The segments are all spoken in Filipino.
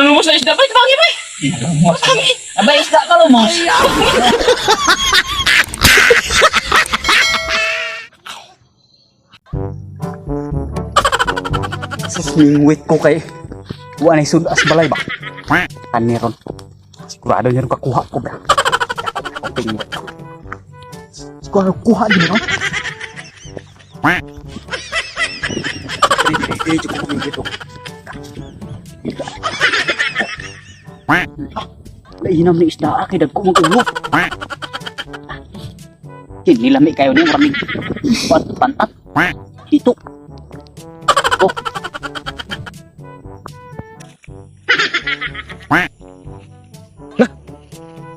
nalumos na isda. Bay, bangi, bay. Abay, isda ka lumos. Sasmingwit ko kay buwan ay sudas balay ba? Aniron. Sigurado niya rin kakuha ko ba? Tingwit ko. Sigurado kuha din no? Dito ko dito. Lainam ni isda kay dagko mo ulo. Kinilami kayo ni maraming pantat. Dito. Oh.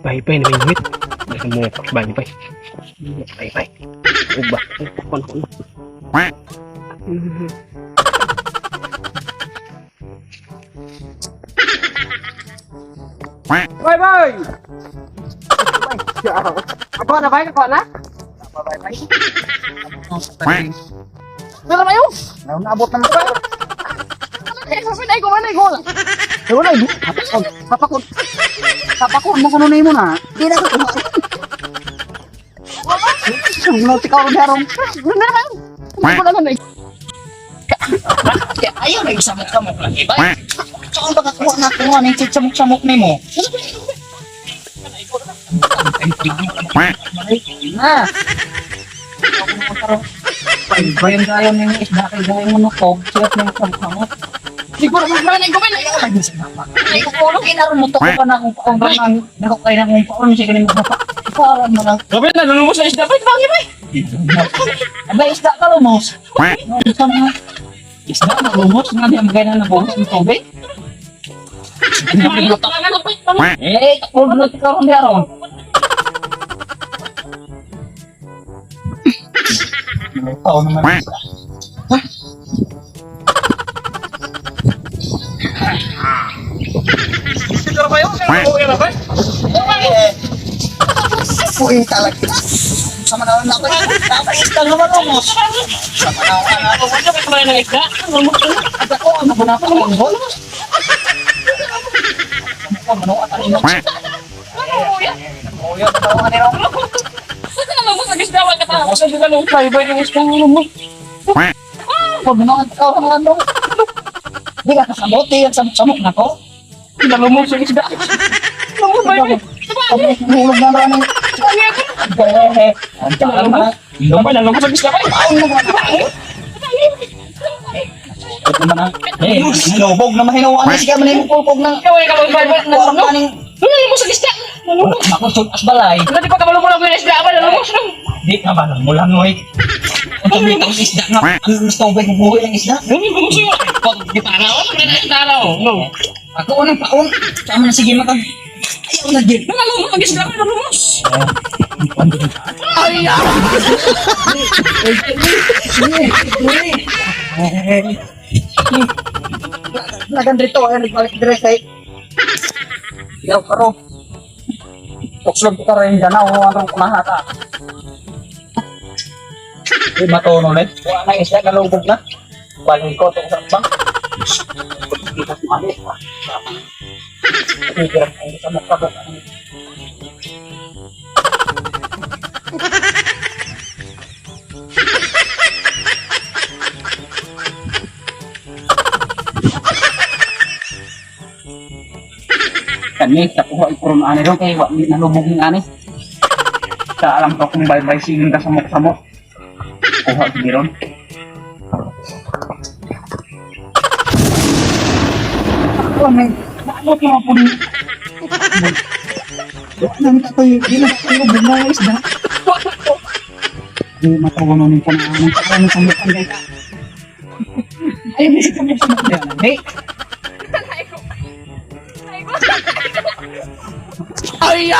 Bay, na may Basta mo ko bay. Bay. Uba. Kon. Bay. Ako na bay, ako na. Wala kayo. Naabot na ko. Sabi ko man ay goal. Wala ibu. Kapakon mo kuno nimo na. Di na ko. Wala ti ka ron harong. Wala kayo. Wala na nay. Ayaw na isamok-samok lagi ba? Saan ba kakuha na kuha ng samok-samok ni mo? Na. Bayan tayo ng isda kay gawin mo nukog. Siyat ng samok-samok. Siguro maglanan ko man ay. Ay, kung kinarumuto ko pa na kung paong nakukay na kung paong siya ganun mo pa. Ikaw mo lang. Sabi na nalumos na isda. Bay, bangi, bay. Abay, isda ka lumos. Isda na lumos. Nga di ang magana na buhos ng tubig. Eh, takulot ka ron diaron. Ikaw naman isda. Siguro kayo, okay na ba? Uy, talaga. Sama na lang ako. Dapat isda naman lumos. Sama na ako. Wala ka kumain ng isda. At ako, ano ba na ako ng bol? Ano ba na kanina? Kuya, ano ba kanina? Saan na lumos ang isda? Wala ka tapos ang isda lumos. Bay, ng isda lumos. Pag ginawa ka ang ano? Di ka kasabote, ang samok na ko. Nalumos ang isda. Lumos, bay. Hulog na naman. Ang taal na. Bay, nalumos ang isda. Bay, Paon mo ba? Ito naman ang... Hinubog na mahinuwa. Ano siya man yung pulpog ng... Kaway ka bay, bay. Nalumos na Nalumos ang isda. Nalumos. Ako sutas balay. Hindi pa ka malumulog yung isda. Bay, nalumos lang. Di ka ba? Mulan mo eh. Ang tumitong isda nga. Ang gusto ko ng buhay ng isda. Nalumos yun. Pag gitaraw, gitaraw. No. Ako unang paon. Sama na sige matag. Ayaw na din. Nalumos ang isda. Bay, nalumos. Ay, lagan dito ay nagbalik dire kay yaw karo tukslog ka rin dyan ako anong kumahata di matono net wala na isda nalubog na balik ko itong sambang kita sumalit hirap ang isa magkabot kani takuha ipron ani ron kay wa mi nalubog ni ani sa alam ko kung bye sigin ka samok-samok kuha di ron ako may naabot mo po ni nang takoy di na ko bumay isda di matawono ni panahon ng samok ang gay ay bisa samok yan hey Ay,